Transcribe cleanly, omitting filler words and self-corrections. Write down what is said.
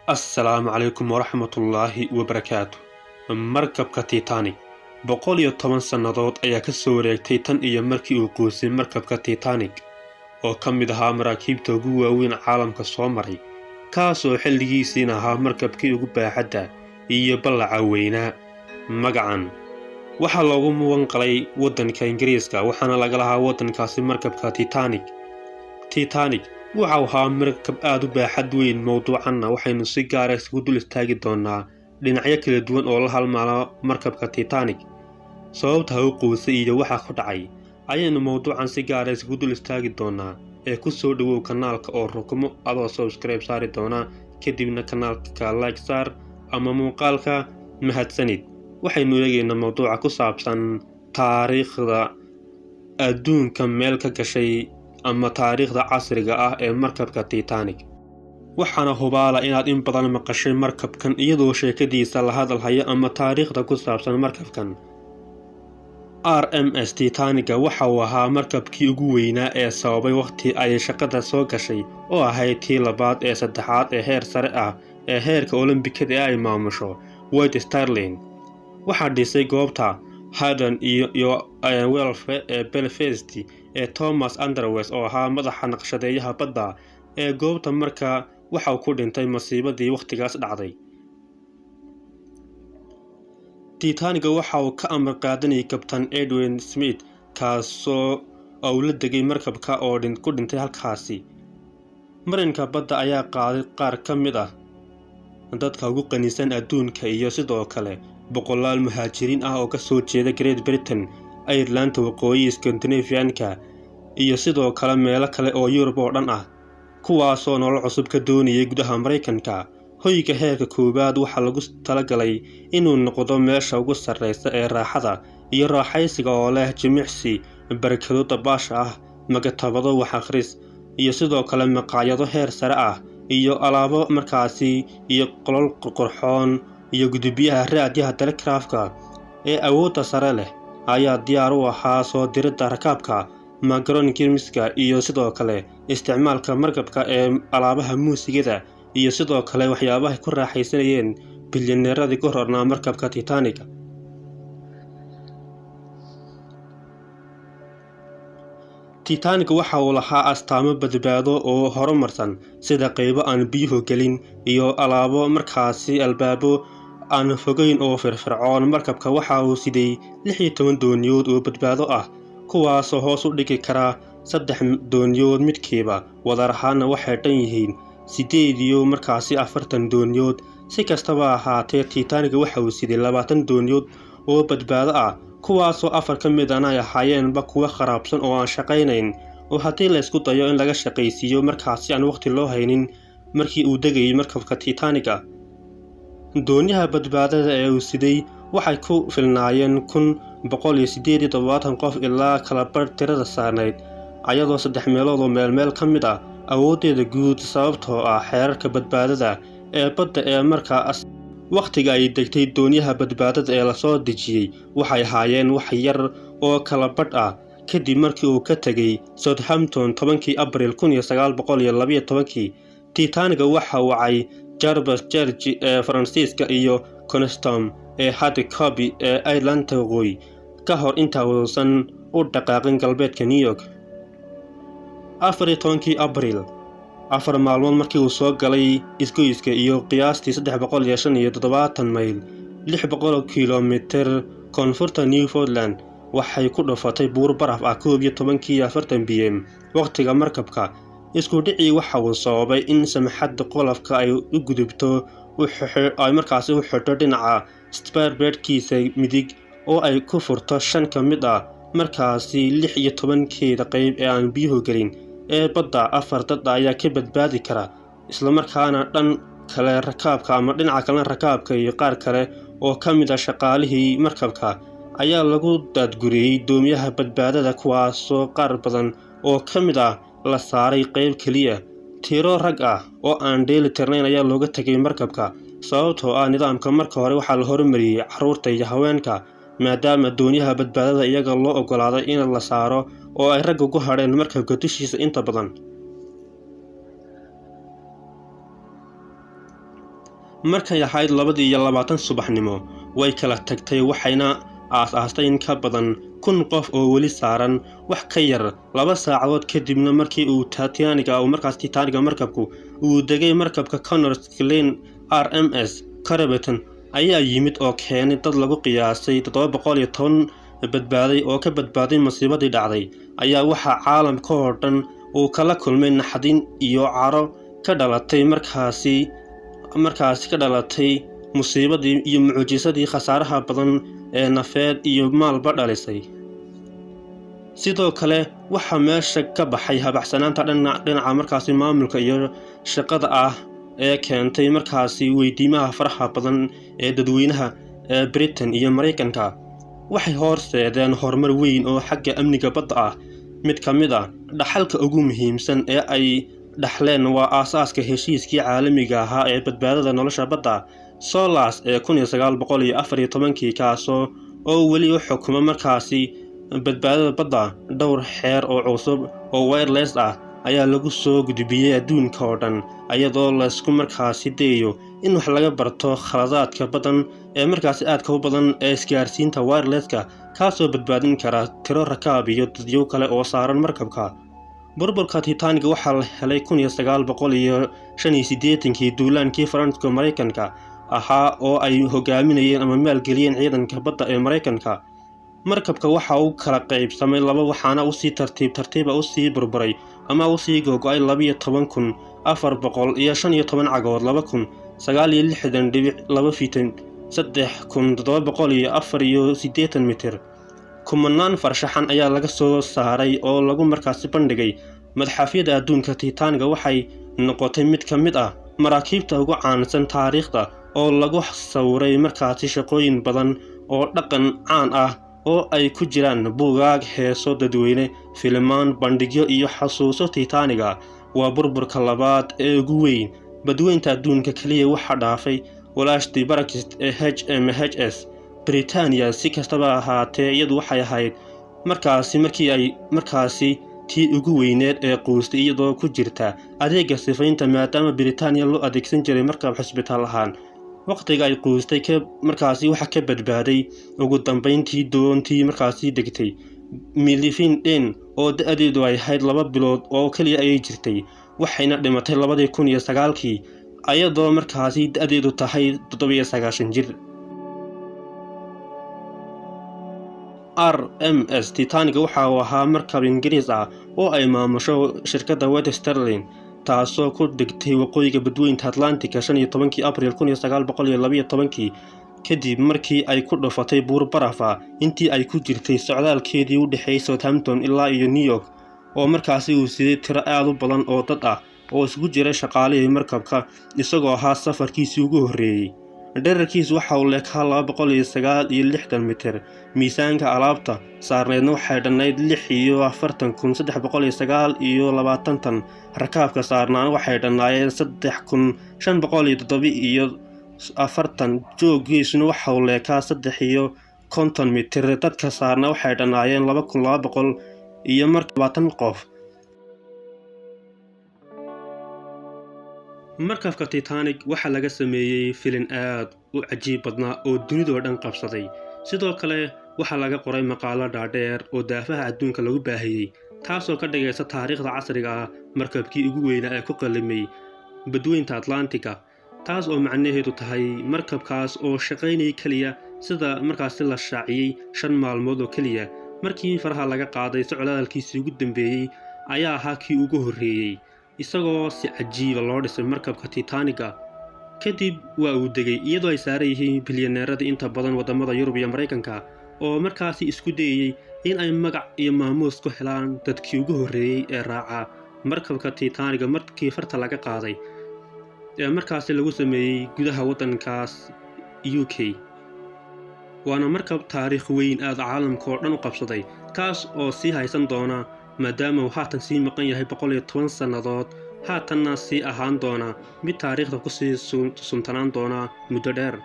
السلام عليكم ورحمة الله وبركاته. مركبka Titanic 110 sannadood ayaa ka soo wareegtay tan iyo markii uu quusay markabka Titanic oo ka mid ahaa maraakiibta ugu waaweyn caalamka soo maray, kaasoo xilligiisiina ahaa markabkii ugu baaxadda iyo ballaca weynaa. Magacan waxaa loogu muwanqalay waddanka Ingiriiska, waxaana laga lahaa waddankaasi markabka Titanic waxa uu ahaa markab aad u baaxad weyn. mowduucanna waxaynu si gaar ah isugu dul istaagi doonaa dhinacyo kala duwan oo la halmaala markabka Titanic, sababta uu quusay iyo waxa ku dhacay ayaynu mowduucan si gaar ah isugu dul istaagi doonaa. ee ku soo dhawow kanaalka oo rukumo adoo subscribe saari doona, kadibna kanaalka like saar ama muuqaalka mahadsanid. waxaynu eegaynaa mowduuca ku saabsan taariikhda adduunka meel ka gashay ama taariikhda casriga ah ee markabka Titanic. waxaana hubaala inaad in badan maqashay markabkan iyadoo sheekadiisa la hadal hayo ama taariikhda ku saabsan markabkan. RMS Titanic waxa uu ahaa markabkii ugu weynaa ee sababay waqti ay shaqada soo gashay oo ahayd tii labaad ee saddexaad ee heer sare ah ee heerka Olombikada ee ay maamusho White Star Line. waxaa dhisay goobta Haddon iyo Welfe ee Belfast ee Thomas Underwood oo ahaa madaxa naqshadeeyaha badda ee goobta. marka waxa uu ku dhintay masiibadii waqtigaas dhacday. Titanic waxa uu ka amar qaadanayay Captain Edwin Smith, kaasoo uu la degay markabka oo ku dhintay halkaasi. marinka badda ayaa qaaday qaar ka mid ah dadka ugu qaniisan adduunka iyo sidoo kale boqolaal muhaajiriin ah oo ka soo jeeda Great Britain, Ireland, waqooyi Scandinavian-ka iyo sidoo kale meelo kale oo Yurub oo dhan ah, kuwaasoo nolol cusub ka doonayay gudaha Mareykanka. hoyga heerka koowaad waxaa lagu talagalay inuu noqdo meesha ugu sarreysa ee raaxada iyo raaxaysiga oo leh jimicsi, barakado dabaasha ah, maktabado wax akhris iyo sidoo kale maqaayado heer sare ah iyo alaabo markaasi iyo qolal qurxoon iyo gudbiyaha raadiyaha telegrafka ee awoodda sare leh ayaa diyaar u ahaa soo diridda rakaabka, macaroon-girmiska iyo sidoo kale isticmaalka markabka ee alaabaha muusigada iyo sidoo kale waxyaabaha ku raaxaysanayeen bilyaneeradii ku hornaa markabka Titanic. Titanic waxa uu lahaa astaamo badbaado oo horumarsan sida qaybo aan biyuhu gelin iyo alaabo markaasi albaabo aan fogeyn oo firfircoon. markabka waxa uu siday 16 dooniyood oo badbaado ah, kuwaasoo hoos u dhigi kara 3 dooniyood midkiiba. wadar ahaana waxay dhan yihiin 8 iyo markaasi 40 dooniyood. si kastaba ahaatee, Titanic waxa uu siday 20 dooniyood oo badbaado ah, kuwaasoo 4 ka mid ah ay ahaayeenba kuwa kharaabsan oo aan shaqaynayn, oo haddii la isku dayo in laga shaqaysiiyo markaasi aan waqti loo haynin markii uu degayay markabka Titanic. doonyaha badbaadada ee uu siday waxay ku filnaayeen 178 qof ilaa kala badh tirada saarnayd, ayadoo 3 meelood oo meel ka mid ah awoodeeda guud, sababtoo ah xeerarka badbaadada ee badda ee markaas waqtiga ay degtay. doonyaha badbaadada ee lasoo dejiyey waxay ahaayeen wax yar oo kala badh ah kadib markii uu ka tegay Southampton 10 Abriil 1912. Titanic waxa uu wacay Jarbas George ee Faransiiska iyo Constam ee Haddicobby ee Ireland waqooyi ka hor inta uusan u dhaqaaqin galbeedka New York. 14 Abriil, 4 maalmood markii uu soo galay isgoyska iyo qiyaastii 375 mayl 600 kiiloomitir koonfurta Newfoundland, waxay ku dhufatay buur baraf ah 11:40 PM waqtiga markabka. isku dhicii waxa uu sababay in samxadda qolofka ay u gudubto ay markaasi u xidho dhinaca starboardkiisa midig oo ay ku furto 5 ka mid ah markaasi 16 qayb ee aan biyuhu gelin ee badda. 4 dad ayaa ka badbaadi kara, isla markaana dhan kale rakaabka ama dhinaca kale rakaabka iyo qaar kale oo ka mid ah shaqaalihii markabka ayaa lagu daadguriyay doonyaha badbaadada, kuwaasoo qaar badan oo ka mid ah la saaray qayb keliya. tiro rag ah oo aan dheeli tirnayn ayaa looga tegay markabka, sababtoo ah nidaamka marka hore waxaa la horumariyey carruurta iyo haweenka, maadaama doonyaha badbaadada iyaga loo ogolaaday in la saaro oo ay ragga ku hadheen markabka dushiisa inta badan. markay ahayd 2:20 subaxnimo way kala tagtay waxayna aastay in ka badan 1,000 qof oo weli saaran wax ka yar 2 saacadood kadibna markii uu Titanic markabku uu degay markabka Connors Glen RMS Caribbean ayaa yimid oo keenay dad lagu qiyaasay 710 badbaaday oo ka badbaaday masiibadii dhacday ayaa waxa caalamka oo dhan uu kala kulmay naxdin iyo caro ka dhalatay markaasi ka dhalatay musiibadii iyo mucjisadii khasaaraha badan ee nafeed iyo maalba dhalisay. sidoo kale waxa meesha ka baxay habacsanaanta dhinaca markaasi maamulka iyo shaqada ah ee keentay markaasi weydiimaha faraha badan ee dadweynaha ee Britain iyo Mareykanka. waxay horseedeen horumar weyn oo xagga amniga badda ah. mid ka mid ah dhaxalka ugu muhiimsan ee ay dhaxleen waa aasaaska heshiiskii caalamiga ahaa ee badbaadada nolosha badda SOLAS ee 1914 kaasoo oo weli u xukuma markaasi badbaadada badda. dhowr xeer oo cusub oo wireless ah ayaa lagu soo gudbiyay adduunka oo dhan iyadoo la isku markaasi dayayo in wax laga barto khaladaadka badan ee markaasi aadka u badan ee isgaarsiinta wirelesska kaasoo badbaadin kara tiro rakaab iyo dadyo kale oo saaran markabka. burburka Titanic waxaa la helay 1985 duulaankii Faransiiska Mareykanka ahaa oo ay hogaaminayeen ama maalgeliyeen ciidanka badda ee Mareykanka. markabka waxa uu kala qaybsamay laba waxaana uu si tartiib u sii burburay ama uu sii go'ay 12,415 cagood 2,960.2 fiitan 3,784 mitir. kumanaan farshaxan ayaa laga soo saaray oo lagu markaasi bandhigay madxafyada adduunka. Titanic waxay noqotay mid ka mid ah maraakiibta ugu caansan taariikhda oo lagu sawiray markaasi shaqooyin badan oo dhaqan caan ah oo ay ku jiraan buugaag, heeso dadweyne, filmaan, bandhigyo iyo xasuuso. Titanic waa burburka labaad ee ugu weyn badweynta adduunka kaliya waxa dhaafay walaashtii barakist ee HMHS Britannia. si kastaba ahaatee iyadu waxay ahayd markaasi tii ugu weyneed ee quustay iyadoo ku jirta adeega sifaynta maadaama Britannia loo adeegsan jiray markab xisbitaal ahaan. waqtiga ay quustay markaasi waxa ka badbaaday ugu dambeyntii doontii markaasi degtay Milifin Den oo da'deedu ay ahayd 2 bilood oo kaliya ayay jirtay waxayna dhimatay 2009 iyadoo markaasi da'deedu tahay 97 jir. RMS Titanic waxa uu ahaa markab Ingiriis ah oo ay maamusho shirkadda White Star Line taasoo ku degtay waqooyiga badweynta Atlantic-ka 15 Abriil 1912 kadib markii ay ku dhufatay buur baraf ah intii ay ku jirtay socdaalkeedii u dhaxeysay Southampton ilaa iyo New York oo markaasi uu siday tiro aad u badan oo dad ah oo isugu jiray shaqaalihii markabka isagoo ahaa safarkiisii ugu horreeyay. dhererkiisu waxa uu leekaa 269 mitir. miisaanka alaabta saarneedna waxay dhannayd 46,329 tan. rakaabka saarnaana waxay dhannaayeen 3,507 jooggiisuna waxa uu leekaa 350 mitir. dadka saarna waxay dhannaayeen 2,220 qof. markabka Titanic waxa laga sameeyay filin aad u cajiib badnaa oo dunidoo dhan qabsaday. sidoo kale waxa laga qoray maqaalo dhaadheer oo daafaha adduunka lagu baahiyay taasoo ka dhigaysa taariikhda casriga ah markabkii ugu weynaa ee ku qalimay badweynta Atlantic-ka. taas oo macnaheedu tahay markabkaas oo shaqaynayay kaliya sida markaasi la shaaciyay 5 maalmood oo kaliya. markii faraha laga qaaday socdaalkiisii ugu dambeeyay ayaa ahaa kii ugu horreeyay isagoo si cajiib loo dhisay markabka Titanic. kadib waa uu degay iyadoo ay saaran yihiin bilyaneerada inta badan wadamada Yurub iyo Mareykanka oo markaasi isku dayay in ay magac iyo maamuus ku helaan dadkii ugu horreeyay ee raaca markabka Titanic. markii farta laga qaaday ee markaasi lagu sameeyay gudaha wadankaas UK waana markab taariikh weyn aad caalamka oo dhan u qabsaday kaas oo sii haysan doona maadaama uu haatan sii maqan yahay 110 sannadood haatanna sii ahaan doona mid taariikhda ku sii suntanaan doona muddo dheer.